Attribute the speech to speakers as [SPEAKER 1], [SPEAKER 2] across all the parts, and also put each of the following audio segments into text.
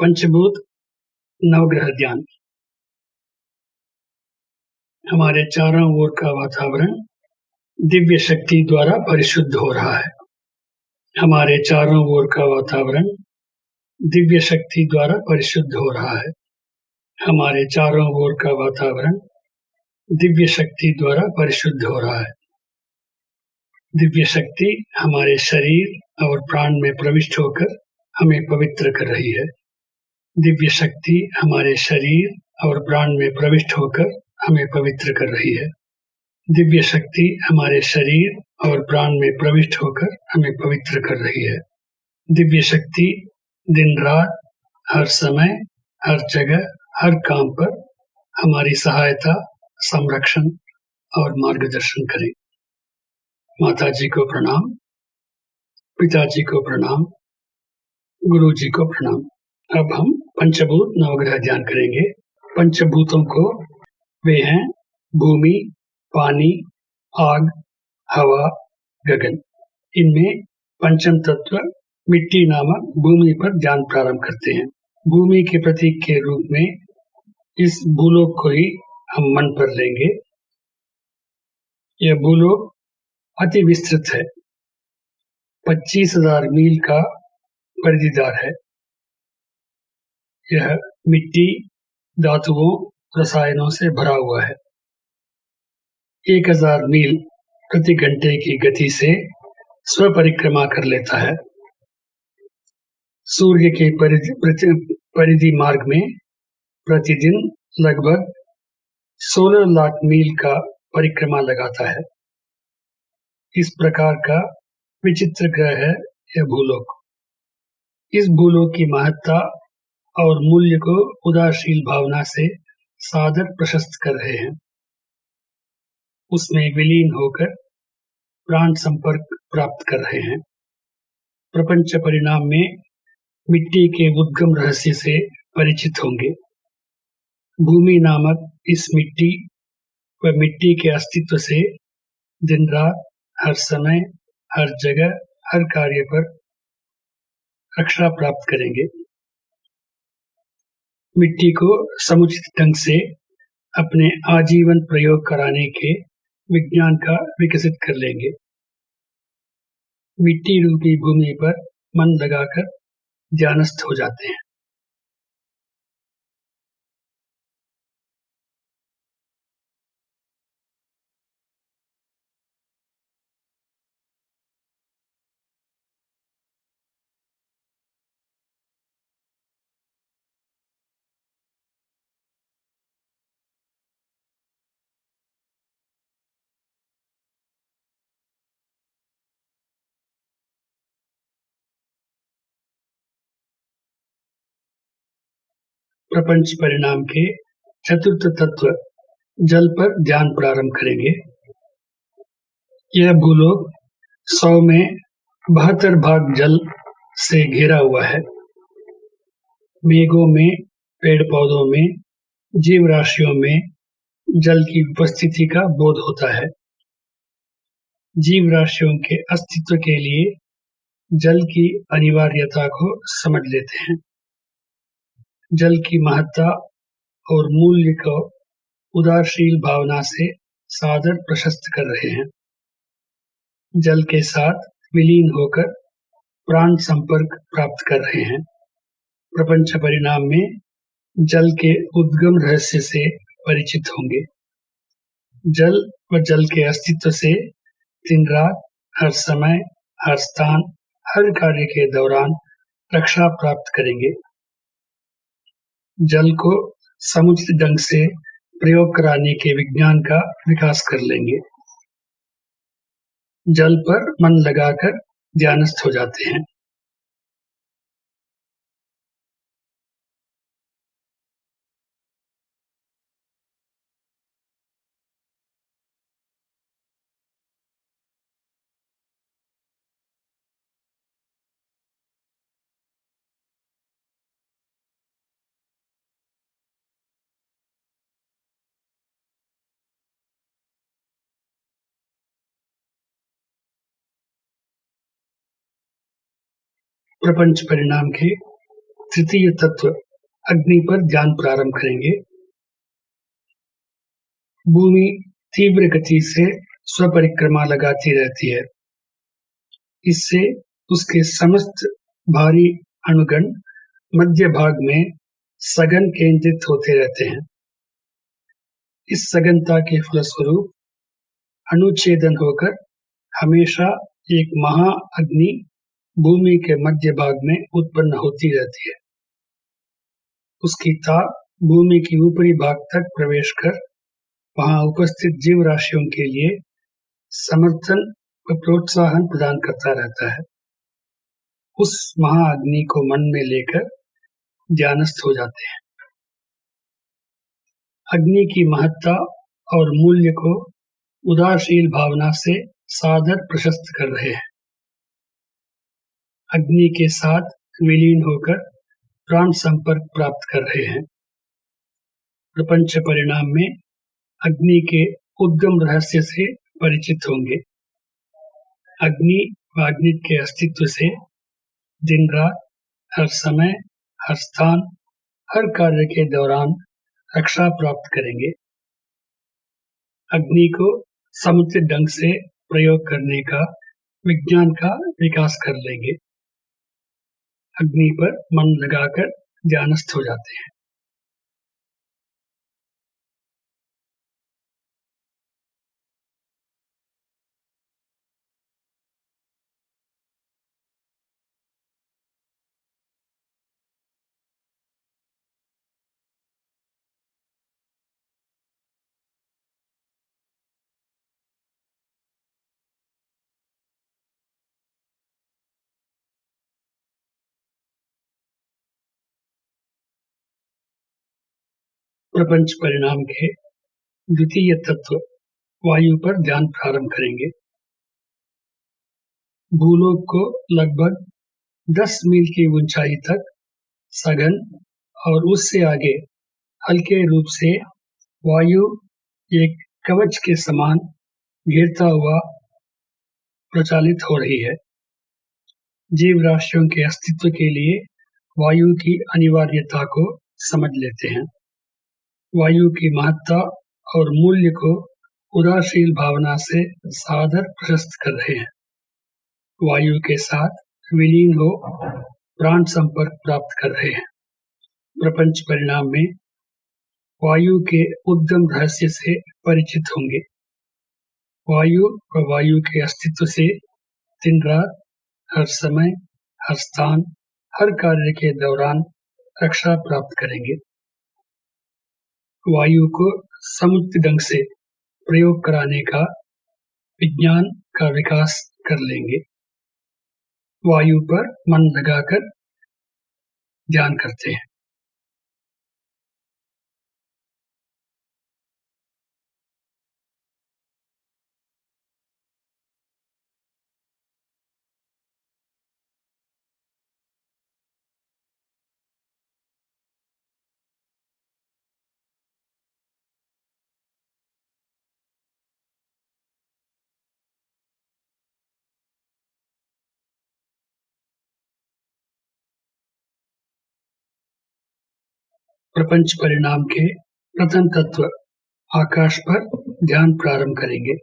[SPEAKER 1] पंचभूत नवग्रह ध्यान। हमारे चारों ओर का वातावरण दिव्य शक्ति द्वारा परिशुद्ध हो रहा है। हमारे चारों ओर का वातावरण दिव्य शक्ति द्वारा परिशुद्ध हो रहा है। हमारे चारों ओर का वातावरण दिव्य शक्ति द्वारा परिशुद्ध हो रहा है। दिव्य शक्ति हमारे शरीर और प्राण में प्रविष्ट होकर हमें पवित्र कर रही है। दिव्य शक्ति हमारे शरीर और प्राण में प्रविष्ट होकर हमें पवित्र कर रही है। दिव्य शक्ति हमारे शरीर और प्राण में प्रविष्ट होकर हमें पवित्र कर रही है। दिव्य शक्ति दिन रात, हर समय, हर जगह, हर काम पर हमारी सहायता, संरक्षण और मार्गदर्शन करे। माता जी को प्रणाम, पिताजी को प्रणाम, गुरु जी को प्रणाम। अब हम पंचभूत नवग्रह ध्यान करेंगे। पंचभूतों को वे हैं भूमि, पानी, आग, हवा, गगन। इनमें पंचम तत्व मिट्टी नामक भूमि पर ध्यान प्रारंभ करते हैं। भूमि के प्रतीक के रूप में इस भूलोक को ही हम मन पर लेंगे। यह भूलोक अति विस्तृत है, 25,000 मील का परिधिदार है। यह मिट्टी, धातुओं, रसायनों से भरा हुआ है। 1000 मील प्रति घंटे की गति से स्वपरिक्रमा कर लेता है। सूर्य के परिधि मार्ग में प्रतिदिन लगभग 16 लाख मील का परिक्रमा लगाता है। इस प्रकार का विचित्र ग्रह है यह भूलोक। इस भूलोक की महत्ता और मूल्य को उदारशील भावना से सादर प्रशस्त कर रहे हैं। उसमें विलीन होकर प्राण संपर्क प्राप्त कर रहे हैं। प्रपंच परिणाम में मिट्टी के उद्गम रहस्य से परिचित होंगे। भूमि नामक इस मिट्टी व मिट्टी के अस्तित्व से दिन रात, हर समय, हर जगह, हर कार्य पर रक्षा प्राप्त करेंगे। मिट्टी को समुचित ढंग से अपने आजीवन प्रयोग कराने के विज्ञान का विकसित कर लेंगे। मिट्टी रूपी भूमि पर मन लगाकर ध्यानस्थ हो जाते हैं। प्रपंच परिणाम के चतुर्थ तत्व जल पर ध्यान प्रारंभ करेंगे। यह भूलोक 100 में 72 भाग जल से घिरा हुआ है। मेघों में, पेड़ पौधों में, जीव राशियों में जल की उपस्थिति का बोध होता है। जीव राशियों के अस्तित्व के लिए जल की अनिवार्यता को समझ लेते हैं। जल की महत्ता और मूल्य को उदारशील भावना से सादर प्रशस्त कर रहे हैं। जल के साथ विलीन होकर प्राण संपर्क प्राप्त कर रहे हैं। प्रपंच परिणाम में जल के उद्गम रहस्य से परिचित होंगे। जल व जल के अस्तित्व से दिन रात, हर समय, हर स्थान, हर कार्य के दौरान रक्षा प्राप्त करेंगे। जल को समुचित ढंग से प्रयोग कराने के विज्ञान का विकास कर लेंगे। जल पर मन लगाकर ध्यानस्थ हो जाते हैं। प्रपंच परिणाम के तृतीय तत्व अग्नि पर ध्यान प्रारंभ करेंगे। भूमि तीव्र गति से स्वपरिक्रमा लगाती रहती है। इससे उसके समस्त भारी अणुगण मध्य भाग में सघन केंद्रित होते रहते हैं। इस सघनता के फलस्वरूप अणुछेदन होकर हमेशा एक महाअग्नि भूमि के मध्य भाग में उत्पन्न होती रहती है। उसकी ताप भूमि की ऊपरी भाग तक प्रवेश कर वहां उपस्थित जीव राशियों के लिए समर्थन व प्रोत्साहन प्रदान करता रहता है। उस महाअग्नि को मन में लेकर ध्यानस्थ हो जाते हैं। अग्नि की महत्ता और मूल्य को उदारशील भावना से सादर प्रशस्त कर रहे हैं। अग्नि के साथ विलीन होकर प्राण संपर्क प्राप्त कर रहे हैं। प्रपंच परिणाम में अग्नि के उद्गम रहस्य से परिचित होंगे। अग्नि व अग्नि के अस्तित्व से दिन रात, हर समय, हर स्थान, हर कार्य के दौरान रक्षा प्राप्त करेंगे। अग्नि को समुचित ढंग से प्रयोग करने का विज्ञान का विकास कर लेंगे। अग्नि पर मन लगाकर ध्यानस्थ हो जाते हैं। प्रपंच परिणाम के द्वितीय तत्व वायु पर ध्यान प्रारंभ करेंगे। भूलोक को लगभग 10 मील की ऊंचाई तक सघन और उससे आगे हल्के रूप से वायु एक कवच के समान घेरता हुआ प्रचालित हो रही है। जीव राशियों के अस्तित्व के लिए वायु की अनिवार्यता को समझ लेते हैं। वायु की महत्ता और मूल्य को उदारशील भावना से सादर प्रशस्त कर रहे हैं। वायु के साथ विलीन हो प्राण संपर्क प्राप्त कर रहे हैं। प्रपंच परिणाम में वायु के उद्गम रहस्य से परिचित होंगे। वायु व वायु के अस्तित्व से दिन रात, हर समय, हर स्थान, हर कार्य के दौरान रक्षा प्राप्त करेंगे। वायु को समुचित ढंग से प्रयोग कराने का विज्ञान का विकास कर लेंगे। वायु पर मन लगाकर ध्यान करते हैं। प्रपंच परिणाम के प्रथम तत्व आकाश पर ध्यान प्रारंभ करेंगे।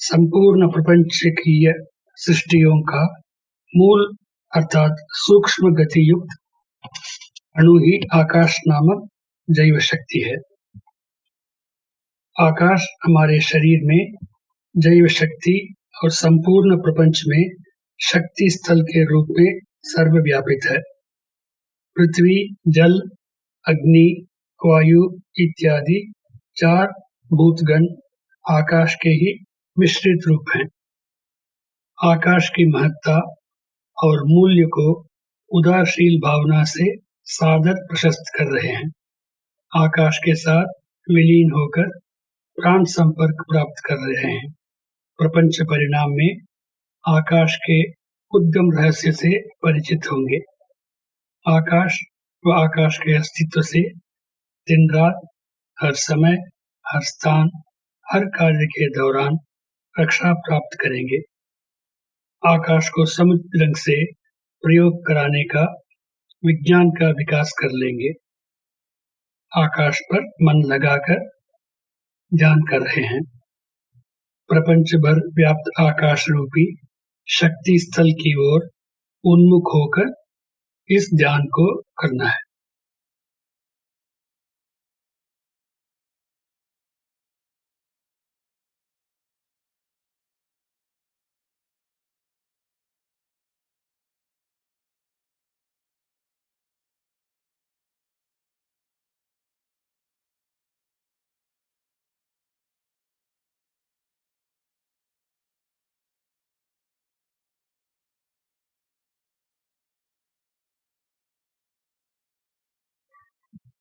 [SPEAKER 1] संपूर्ण प्रपंचकीय सृष्टियों का मूल अर्थात सूक्ष्म गति युक्त अणु ही आकाश नामक जैव शक्ति है। आकाश हमारे शरीर में जैव शक्ति और संपूर्ण प्रपंच में शक्ति स्थल के रूप में सर्वव्यापित है। पृथ्वी, जल, अग्नि, वायु इत्यादि 4 भूतगण आकाश के ही मिश्रित रूप हैं। आकाश की महत्ता और मूल्य को उदारशील भावना से सादर प्रशस्त कर रहे हैं। आकाश के साथ विलीन होकर प्राण संपर्क प्राप्त कर रहे हैं। प्रपंच परिणाम में आकाश के उद्गम रहस्य से परिचित होंगे। आकाश व आकाश के अस्तित्व से दिन रात, हर समय, हर स्थान, हर कार्य के दौरान रक्षा प्राप्त करेंगे। आकाश को समुचित ढंग से प्रयोग कराने का विज्ञान का विकास कर लेंगे। आकाश पर मन लगाकर ध्यान कर रहे हैं। प्रपंच भर व्याप्त आकाश रूपी शक्ति स्थल की ओर उन्मुख होकर इस ध्यान को करना है।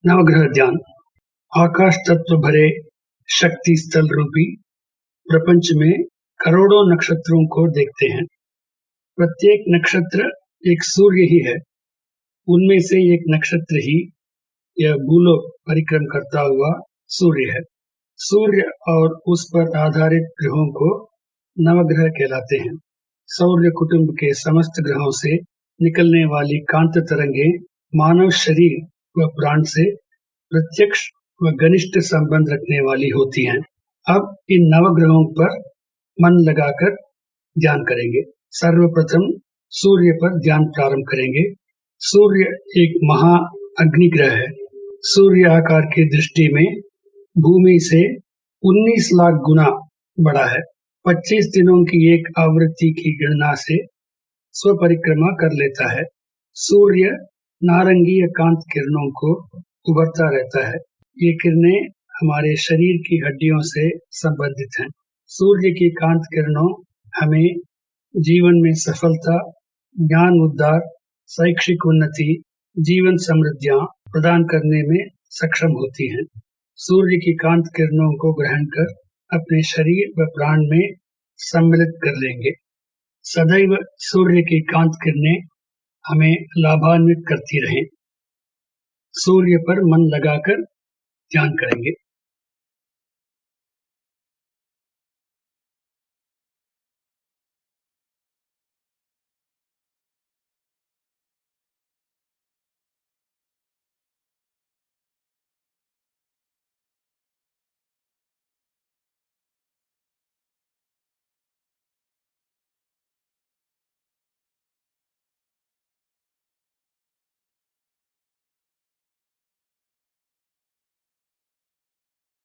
[SPEAKER 1] नवग्रह ध्यान। आकाश तत्व भरे शक्ति स्थल रूपी प्रपंच में करोड़ों नक्षत्रों को देखते हैं। प्रत्येक नक्षत्र एक सूर्य ही है। उनमें से एक नक्षत्र ही यह भूलोक परिक्रम करता हुआ सूर्य है। सूर्य और उस पर आधारित ग्रहों को नवग्रह कहलाते हैं। सौर्य कुटुंब के समस्त ग्रहों से निकलने वाली कांत तरंगें मानव शरीर व प्राण से प्रत्यक्ष व घनिष्ठ संबंध रखने वाली होती हैं। अब इन नवग्रहों पर मन लगाकर ध्यान करेंगे। सर्वप्रथम सूर्य पर ध्यान प्रारंभ करेंगे। सूर्य एक महा अग्निग्रह है। सूर्य आकार की दृष्टि में भूमि से 19 लाख गुना बड़ा है। 25 दिनों की एक आवृत्ति की गणना से स्वपरिक्रमा कर लेता है। सूर्य नारंगीय कांत किरणों को उभरता रहता है। ये किरणें हमारे शरीर की हड्डियों से संबंधित हैं। सूर्य की कांत किरणों हमें जीवन में सफलता, ज्ञान उद्धार, शैक्षिक उन्नति, जीवन समृद्धियां प्रदान करने में सक्षम होती हैं। सूर्य की कांत किरणों को ग्रहण कर अपने शरीर व प्राण में सम्मिलित कर लेंगे। सदैव सूर्य की कांत किरणें हमें लाभान्वित करती रहें। सूर्य पर मन लगाकर ध्यान करेंगे।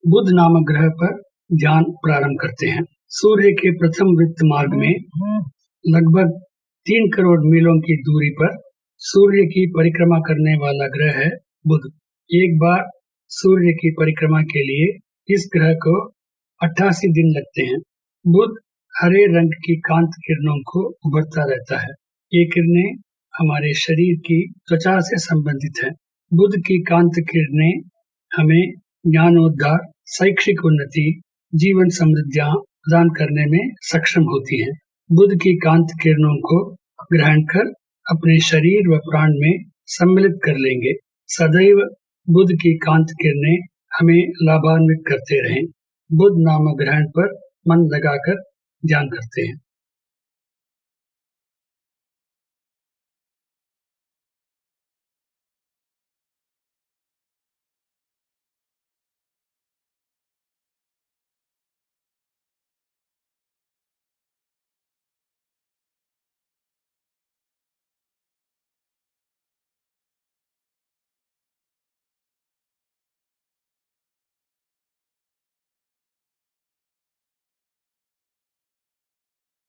[SPEAKER 1] बुध नामक ग्रह पर ध्यान प्रारंभ करते हैं। सूर्य के प्रथम वृत्त मार्ग में लगभग 3 करोड़ मीलों की दूरी पर सूर्य की परिक्रमा करने वाला ग्रह है बुध। एक बार सूर्य की परिक्रमा के लिए इस ग्रह को 88 दिन लगते हैं। बुध हरे रंग की कांत किरणों को उभरता रहता है। ये किरणें हमारे शरीर की त्वचा से संबंधित हैं। बुध की कांत किरणें हमें ज्ञानोद्धार, शैक्षिक उन्नति, जीवन समृद्धियां प्रदान करने में सक्षम होती हैं। बुध की कांत किरणों को ग्रहण कर अपने शरीर व प्राण में सम्मिलित कर लेंगे। सदैव बुध की कांत किरणें हमें लाभान्वित करते रहें। बुध नामक ग्रहण पर मन लगाकर ध्यान करते हैं।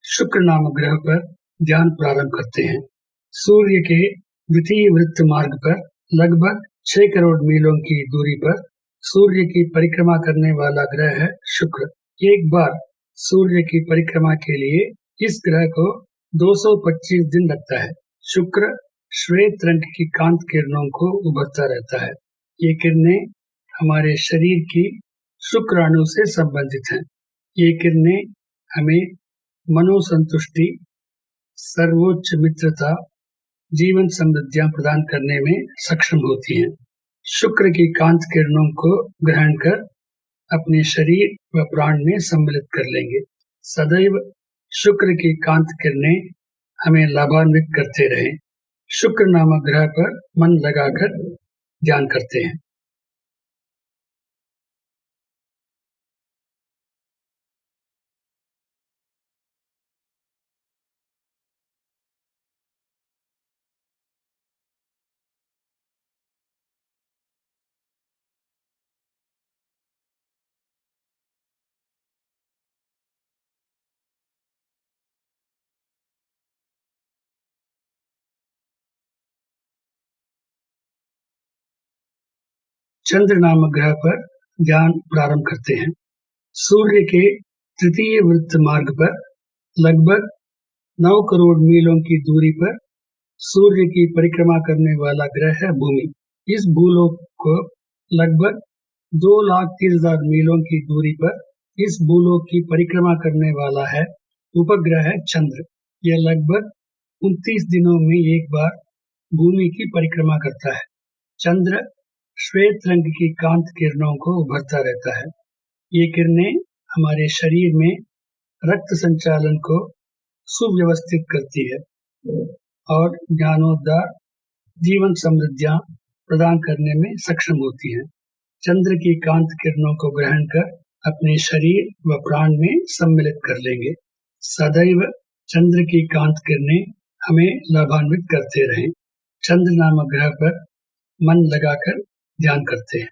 [SPEAKER 1] शुक्र नामक ग्रह पर ध्यान प्रारंभ करते हैं। सूर्य के द्वितीय वृत्त मार्ग पर लगभग 6 करोड़ मीलों की दूरी पर सूर्य की परिक्रमा करने वाला ग्रह है शुक्र। एक बार सूर्य की परिक्रमा के लिए इस ग्रह को 225 दिन लगता है। शुक्र श्वेत रंग की कांत किरणों को उभरता रहता है। ये किरणें हमारे शरीर की शुक्राणु से संबंधित हैं। ये किरणें हमें मनोसंतुष्टि, सर्वोच्च मित्रता, जीवन समृद्धियां प्रदान करने में सक्षम होती हैं। शुक्र की कांत किरणों को ग्रहण कर अपने शरीर व प्राण में सम्मिलित कर लेंगे। सदैव शुक्र की कांत किरणें हमें लाभान्वित करते रहें। शुक्र नामक ग्रह पर मन लगाकर ध्यान करते हैं। चंद्र नामक ग्रह पर ध्यान प्रारंभ करते हैं। सूर्य के तृतीय वृत्त मार्ग पर लगभग 9 करोड़ मीलों की दूरी पर सूर्य की परिक्रमा करने वाला ग्रह है भूमि। इस भूलोक को लगभग 2,30,000 मीलों की दूरी पर इस भूलोक की परिक्रमा करने वाला है उपग्रह है चंद्र। यह लगभग 29 दिनों में एक बार भूमि की परिक्रमा करता है। चंद्र श्वेत रंग की कांत किरणों को उभरता रहता है। ये किरणें हमारे शरीर में रक्त संचालन को सुव्यवस्थित करती है और ज्ञानोद्धार, जीवन समृद्धियां प्रदान करने में सक्षम होती हैं। चंद्र की कांत किरणों को ग्रहण कर अपने शरीर व प्राण में सम्मिलित कर लेंगे। सदैव चंद्र की कांत किरणें हमें लाभान्वित करते रहें। चंद्र नामक ग्रह पर मन लगाकर ध्यान करते हैं।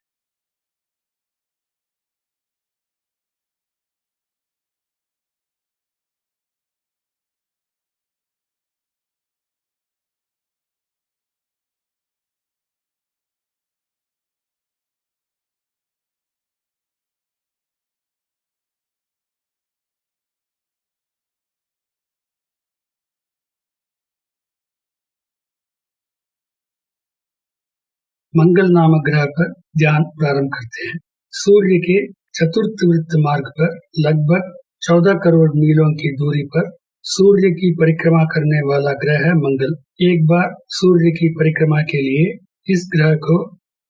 [SPEAKER 1] मंगल नामक ग्रह पर ध्यान प्रारंभ करते हैं। सूर्य के चतुर्थ वृत्त मार्ग पर लगभग 14 करोड़ मीलों की दूरी पर सूर्य की परिक्रमा करने वाला ग्रह है मंगल। एक बार सूर्य की परिक्रमा के लिए इस ग्रह को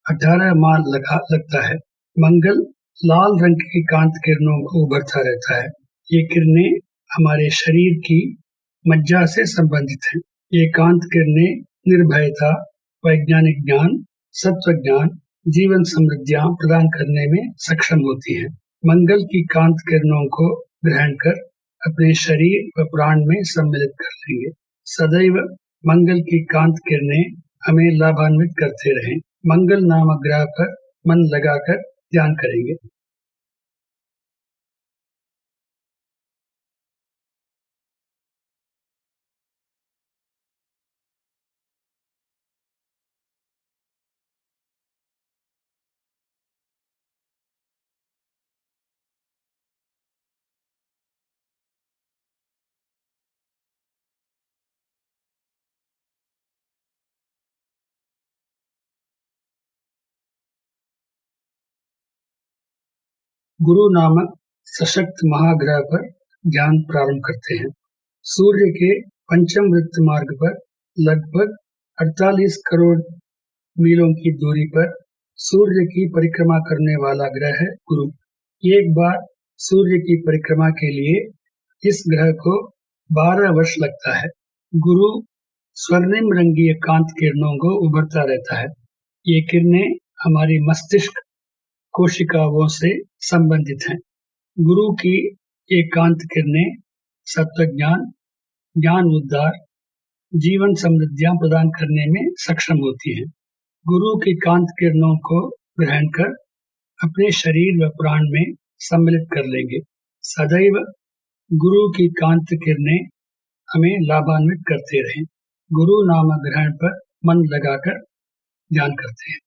[SPEAKER 1] 18 माह लगता है। मंगल लाल रंग की कांत किरणों को उभरता रहता है। ये किरणें हमारे शरीर की मज्जा से संबंधित हैं। ये कांत किरणें निर्भयता, वैज्ञानिक ज्ञान, सत्व ज्ञान, जीवन समृद्धियां प्रदान करने में सक्षम होती हैं। मंगल की कांत किरणों को ग्रहण कर अपने शरीर व प्राण में सम्मिलित कर लेंगे। सदैव मंगल की कांत किरणें हमें लाभान्वित करते रहें। मंगल नामक ग्रह पर मन लगाकर ध्यान करेंगे। गुरु नामक सशक्त महाग्रह पर ध्यान प्रारंभ करते हैं। सूर्य के पंचम वृत्त मार्ग पर लगभग 48 करोड़ मीलों की दूरी पर सूर्य की परिक्रमा करने वाला ग्रह है गुरु। एक बार सूर्य की परिक्रमा के लिए इस ग्रह को 12 वर्ष लगता है। गुरु स्वर्णिम रंगीय कांत किरणों को उभरता रहता है। ये किरणें हमारी मस्तिष्क कोशिकाओं से संबंधित हैं। गुरु की एकांत किरणें सत्व ज्ञान, ज्ञान उद्धार, जीवन समृद्धियां प्रदान करने में सक्षम होती हैं। गुरु की कांत किरणों को ग्रहण कर अपने शरीर व प्राण में सम्मिलित कर लेंगे। सदैव गुरु की कांत किरणें हमें लाभान्वित करते रहें। गुरु नामक ग्रहण पर मन लगाकर ध्यान करते हैं।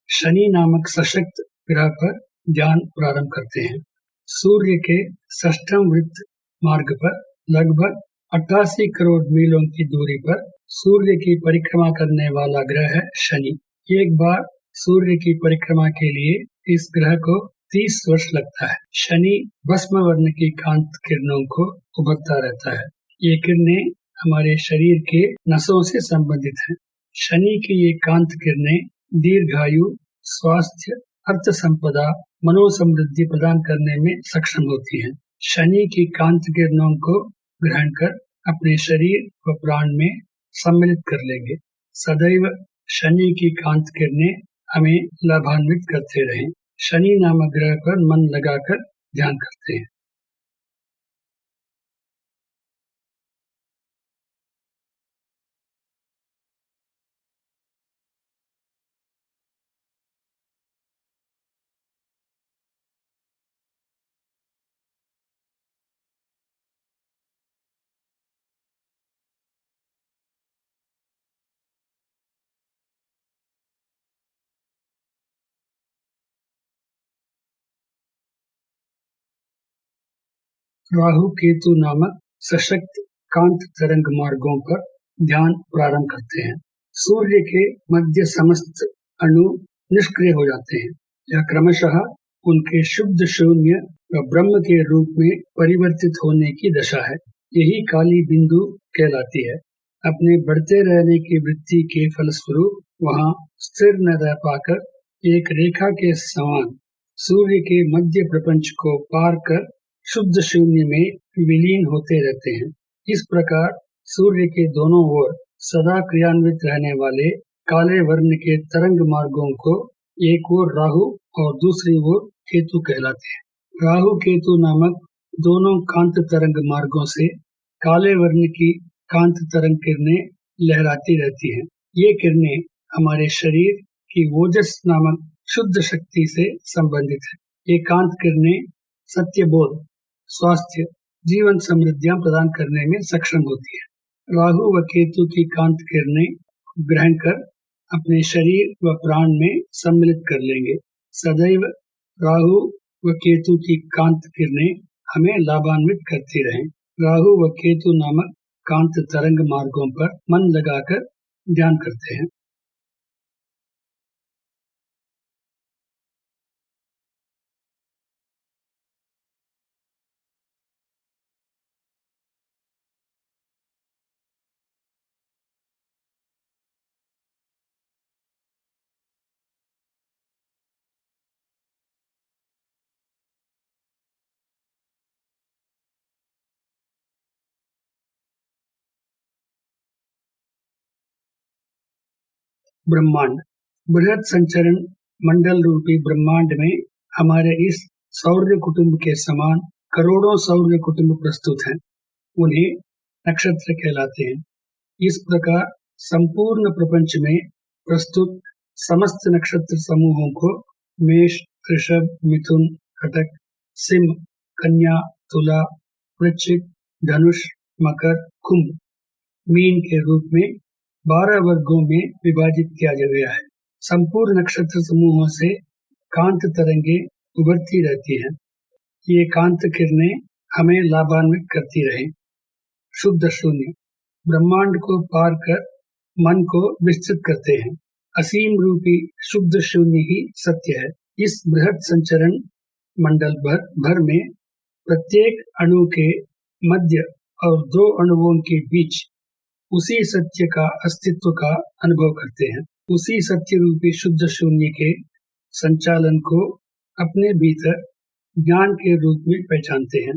[SPEAKER 1] शनि नामक सशक्त ग्रह पर ध्यान प्रारंभ करते हैं। सूर्य के षष्ठम वृत्त मार्ग पर लगभग 88 करोड़ मीलों की दूरी पर सूर्य की परिक्रमा करने वाला ग्रह है शनि। एक बार सूर्य की परिक्रमा के लिए इस ग्रह को 30 वर्ष लगता है। शनि भस्म वर्ण की कांत किरणों को उभरता रहता है। ये किरणें हमारे शरीर के नसों से संबंधित हैं। शनि की ये कांत किरणें दीर्घायु, स्वास्थ्य, अर्थ संपदा, मनोसमृद्धि प्रदान करने में सक्षम होती हैं। शनि की कांत किरणों को ग्रहण कर अपने शरीर व प्राण में सम्मिलित कर लेंगे। सदैव शनि की कांत किरणें हमें लाभान्वित करते रहें। शनि नामक ग्रह पर मन लगाकर ध्यान करते हैं। राहु केतु नामक सशक्त कांत तरंग मार्गों पर ध्यान प्रारंभ करते हैं। सूर्य के मध्य समस्त अणु निष्क्रिय हो जाते हैं। यह क्रमशः उनके शुद्ध शून्य व ब्रह्म के रूप में परिवर्तित होने की दशा है। यही काली बिंदु कहलाती है। अपने बढ़ते रहने की वृत्ति के फलस्वरूप वहां स्थिर न रह पाकर एक रेखा के समान सूर्य के मध्य प्रपंच को पार कर शुद्ध शून्य में विलीन होते रहते हैं। इस प्रकार सूर्य के दोनों ओर सदा क्रियान्वित रहने वाले काले वर्ण के तरंग मार्गों को एक ओर राहु और दूसरी ओर केतु कहलाते हैं। राहु केतु नामक दोनों कांत तरंग मार्गों से काले वर्ण की कांत तरंग किरणें लहराती रहती हैं। ये किरणें हमारे शरीर की ओजस नामक शुद्ध शक्ति से संबंधित है। ये कांत किरणें सत्यबोध, स्वास्थ्य, जीवन समृद्धियां प्रदान करने में सक्षम होती है। राहु व केतु की कांत किरणें ग्रहण कर अपने शरीर व प्राण में सम्मिलित कर लेंगे। सदैव राहु व केतु की कांत किरणें हमें लाभान्वित करती रहें। राहु व केतु नामक कांत तरंग मार्गों पर मन लगाकर ध्यान करते हैं। ब्रह्मांड, बृहद संचरण मंडल रूपी ब्रह्मांड में हमारे इस सौर्य कुटुंब के समान करोड़ों सौर्य कुटुंब प्रस्तुत हैं। उन्हें नक्षत्र कहलाते हैं। इस प्रकार संपूर्ण प्रपंच में प्रस्तुत समस्त नक्षत्र समूहों को मेष, वृषभ, मिथुन, कटक, सिंह, कन्या, तुला, वृश्चिक, धनुष, मकर, कुंभ, मीन के रूप में 12 वर्गों में विभाजित किया गया है। संपूर्ण नक्षत्र समूहों से कांत तरंगे उभरती रहती हैं। ये कांत किरणें हमें लाभान्वित करती रहें। शुद्ध शून्य, ब्रह्मांड को पार कर मन को विस्तृत करते हैं। असीम रूपी शुद्ध शून्य ही सत्य है। इस बृहद संचरण मंडल भर में प्रत्येक अणु के मध्य और 2 अणुओं के बीच उसी सत्य का अस्तित्व का अनुभव करते हैं। उसी सत्य रूपी शुद्ध शून्य के संचालन को अपने भीतर ज्ञान के रूप में पहचानते हैं।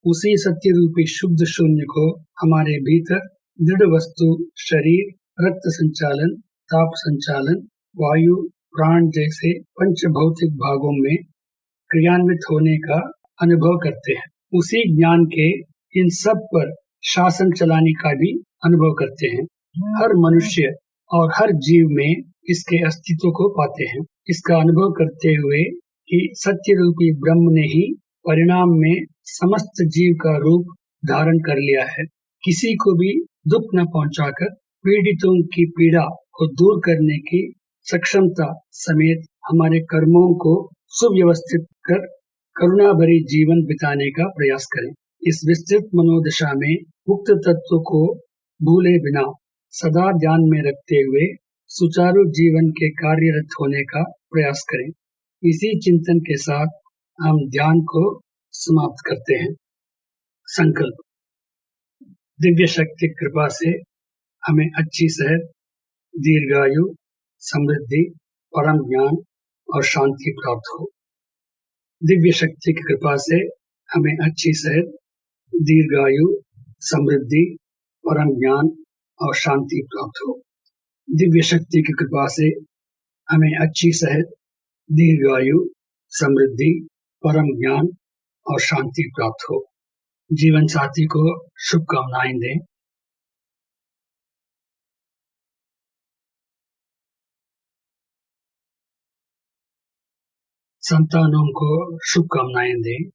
[SPEAKER 1] उसी सत्य रूपी शुद्ध शून्य को हमारे भीतर दृढ़ वस्तु, शरीर, रक्त संचालन, ताप संचालन, वायु, प्राण जैसे पंच भौतिक भागों में क्रियान्वित होने का अनुभव करते हैं। उसी ज्ञान के इन सब पर शासन चलाने का भी अनुभव करते हैं। हर मनुष्य और हर जीव में इसके अस्तित्व को पाते हैं। इसका अनुभव करते हुए कि सत्य रूपी ब्रह्म ने ही परिणाम में समस्त जीव का रूप धारण कर लिया है। किसी को भी दुख न पहुंचाकर पीड़ितों की पीड़ा को दूर करने की सक्षमता समेत हमारे कर्मों को सुव्यवस्थित कर करुणा भरी जीवन बिताने का प्रयास करें। इस विस्तृत मनोदशा में मुक्त तत्व को भूले बिना सदा ध्यान में रखते हुए सुचारू जीवन के कार्यरत होने का प्रयास करें। इसी चिंतन के साथ हम ध्यान को समाप्त करते हैं। संकल्प। दिव्य शक्ति की कृपा से हमें अच्छी सेहत, दीर्घायु, समृद्धि, परम ज्ञान और शांति प्राप्त हो। दिव्य शक्ति की कृपा से हमें अच्छी सेहत, दीर्घायु, समृद्धि, परम ज्ञान और शांति प्राप्त हो। दिव्य शक्ति की कृपा से हमें अच्छी सेहत, दीर्घायु, समृद्धि, परम ज्ञान और शांति प्राप्त हो। जीवन साथी को शुभकामनाएं दें। संतानों को शुभकामनाएं दें।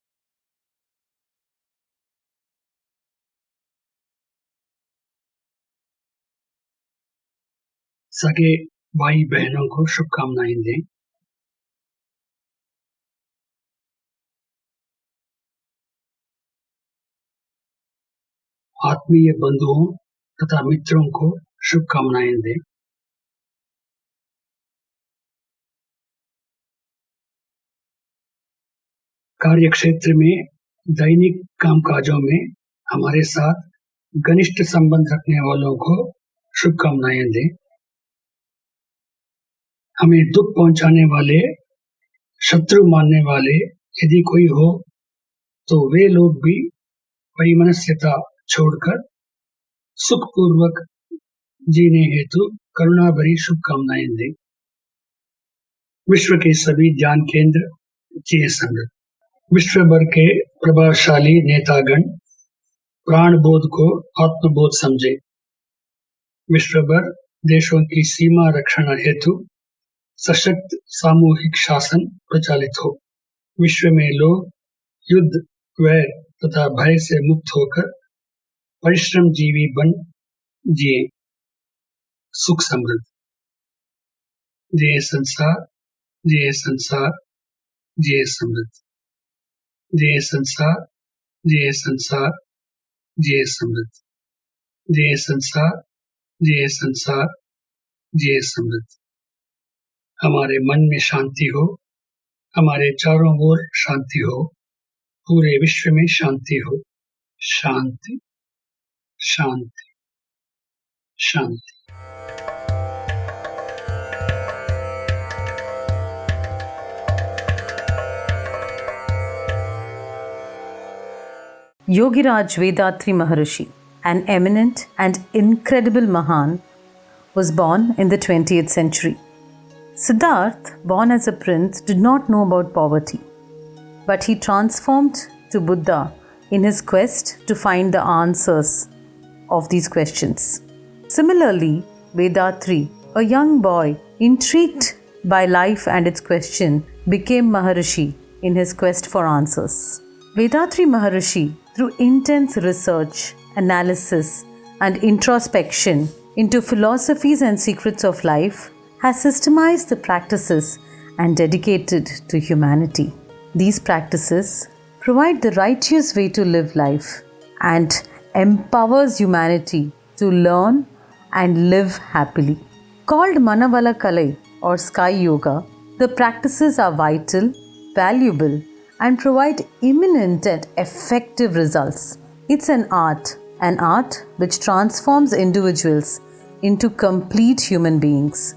[SPEAKER 1] सगे भाई बहनों को शुभकामनाएं दें। आत्मीय बंधुओं तथा मित्रों को शुभकामनाएं दें। कार्यक्षेत्र में दैनिक कामकाजों में हमारे साथ घनिष्ठ संबंध रखने वालों को शुभकामनाएं दें। हमें दुख पहुंचाने वाले, शत्रु मानने वाले यदि कोई हो तो वे लोग भी वैमनस्यता छोड़कर सुखपूर्वक जीने हेतु करुणा भरी शुभकामनाएं दें। विश्व के सभी ध्यान केंद्र जिए समृद्ध। विश्व भर के प्रभावशाली नेतागण प्राण बोध को आत्मबोध समझे। विश्व भर देशों की सीमा रक्षण हेतु सशक्त सामूहिक शासन प्रचालित हो। विश्व में लोग युद्ध, वैर तथा भय से मुक्त होकर परिश्रम जीवी बन जिए सुख समृद्ध। जिए संसार, जिए संसार, जिए समृद्ध। जिए संसार, जिए संसार, जिए समृद्ध। जिए संसार, जिए संसार, जिए समृद्ध। हमारे मन में शांति हो, हमारे चारों ओर शांति हो, पूरे विश्व में शांति हो। शांति, शांति, शांति।
[SPEAKER 2] Yogiraj Vethathiri Maharishi, an eminent and incredible Mahan, was born in the 20th century. Siddhartha, born as a prince, did not know about poverty, but he transformed to Buddha in his quest to find the answers of these questions. Similarly, Vethathiri, a young boy intrigued by life and its question, became Maharishi in his quest for answers. Vethathiri Maharishi, through intense research, analysis, and introspection into philosophies and secrets of life, has systemized the practices and dedicated to humanity. These practices provide the righteous way to live life and empowers humanity to learn and live happily. Called Manavala Kalai or Sky Yoga, the practices are vital, valuable, and provide imminent and effective results. It's an art which transforms individuals into complete human beings.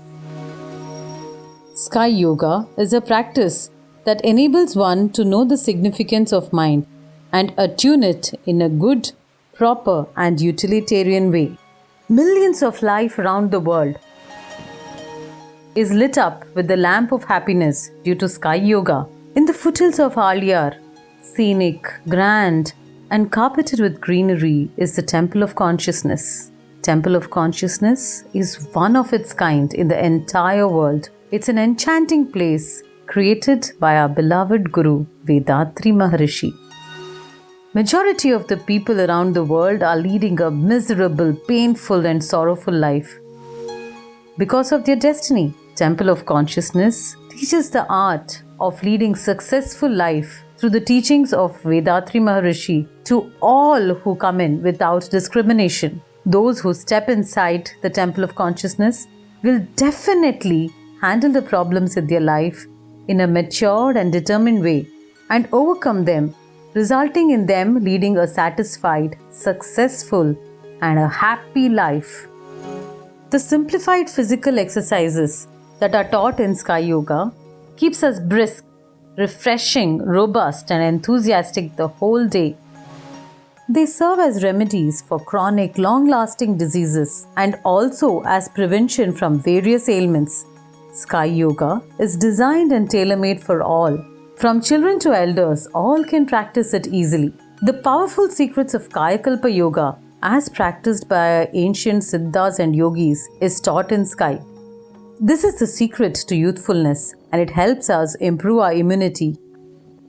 [SPEAKER 2] Sky Yoga is a practice that enables one to know the significance of mind and attune it in a good, proper, and utilitarian way. Millions of life around the world is lit up with the lamp of happiness due to Sky Yoga. In the foothills of Aliyar, scenic, grand, and carpeted with greenery is the Temple of Consciousness. Temple of Consciousness is one of its kind in the entire world. It's an enchanting place created by our beloved Guru, Vethathiri Maharishi. Majority of the people around the world are leading a miserable, painful, and sorrowful life because of their destiny. Temple of Consciousness teaches the art of leading successful life through the teachings of Vethathiri Maharishi to all who come in without discrimination. Those who step inside the temple of consciousness will definitely handle the problems in their life in a matured and determined way and overcome them, resulting in them leading a satisfied, successful, and a happy life. The simplified physical exercises that are taught in Sky Yoga keeps us brisk, refreshing, robust, and enthusiastic the whole day. They serve as remedies for chronic, long-lasting diseases and also as prevention from various ailments. Sky Yoga is designed and tailor-made for all. From children to elders, all can practice it easily. The powerful secrets of Kayakalpa Yoga, as practiced by ancient Siddhas and Yogis, is taught in Sky. This is the secret to youthfulness, and it helps us improve our immunity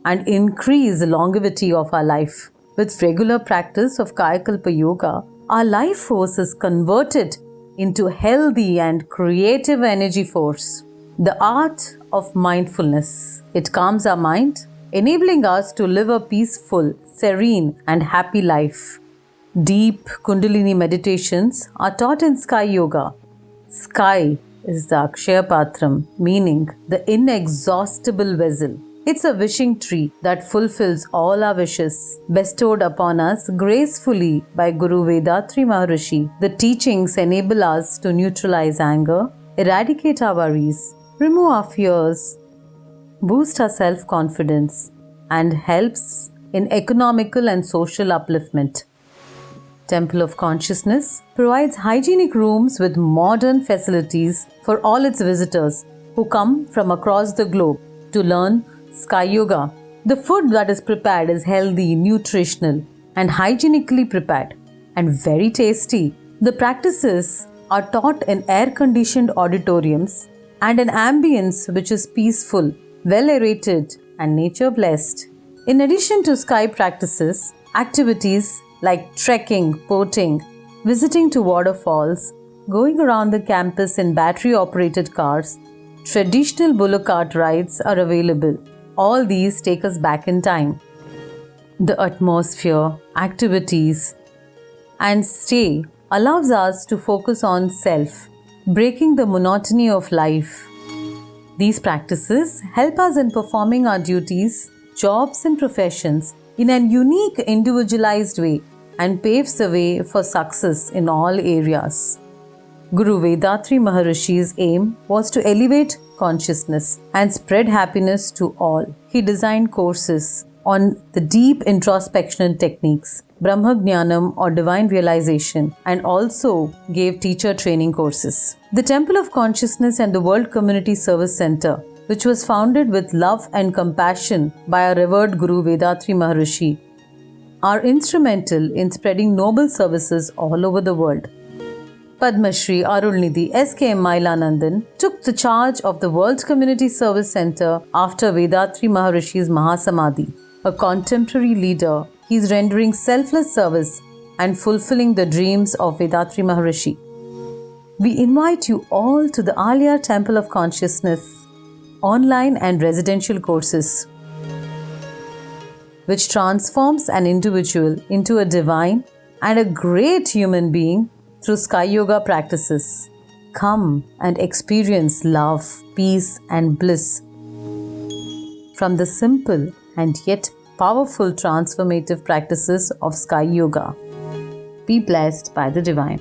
[SPEAKER 2] and increase the longevity of our life. With regular practice of Kayakalpa Yoga, our life force is converted into healthy and creative energy force. The art of mindfulness. It calms our mind, enabling us to live a peaceful, serene, and happy life. Deep Kundalini meditations are taught in Sky Yoga. Sky is the Akshaya Patram, meaning the inexhaustible vessel. It's a wishing tree that fulfills all our wishes, bestowed upon us gracefully by Guru Vedatri Maharishi. The teachings enable us to neutralize anger, eradicate our worries, remove our fears, boost our self-confidence, and helps in economical and social upliftment. Temple of Consciousness provides hygienic rooms with modern facilities for all its visitors who come from across the globe to learn Sky Yoga. The food that is prepared is healthy, nutritional, and hygienically prepared, and very tasty. The practices are taught in air-conditioned auditoriums and an ambience which is peaceful, well-aerated, and nature-blessed. In addition to Sky practices, activities like trekking, boating, visiting to waterfalls, going around the campus in battery-operated cars, traditional bullock cart rides are available. All these take us back in time. The atmosphere, activities, and stay allows us to focus on self, breaking the monotony of life. These practices help us in performing our duties, jobs, and professions in an unique, individualized way and paves the way for success in all areas. Guru Vedatri Maharishi's aim was to elevate consciousness and spread happiness to all. He designed courses on the deep introspection techniques, Brahma Jnanam or divine realization, and also gave teacher training courses. The Temple of Consciousness and the World Community Service Center, which was founded with love and compassion by our revered Guru Vedatri Maharishi, are instrumental in spreading noble services all over the world. Padma Shri Arulnidhi S.K.M. Mailanandan took the charge of the World Community Service Center after Vedatri Maharishi's Mahasamadhi. A contemporary leader, he is rendering selfless service and fulfilling the dreams of Vedatri Maharishi. We invite you all to the Alia Temple of Consciousness online and residential courses, which transforms an individual into a divine and a great human being through Sky Yoga practices. Come and experience love, peace, and bliss from the simple and yet powerful transformative practices of Sky Yoga. Be blessed by the Divine.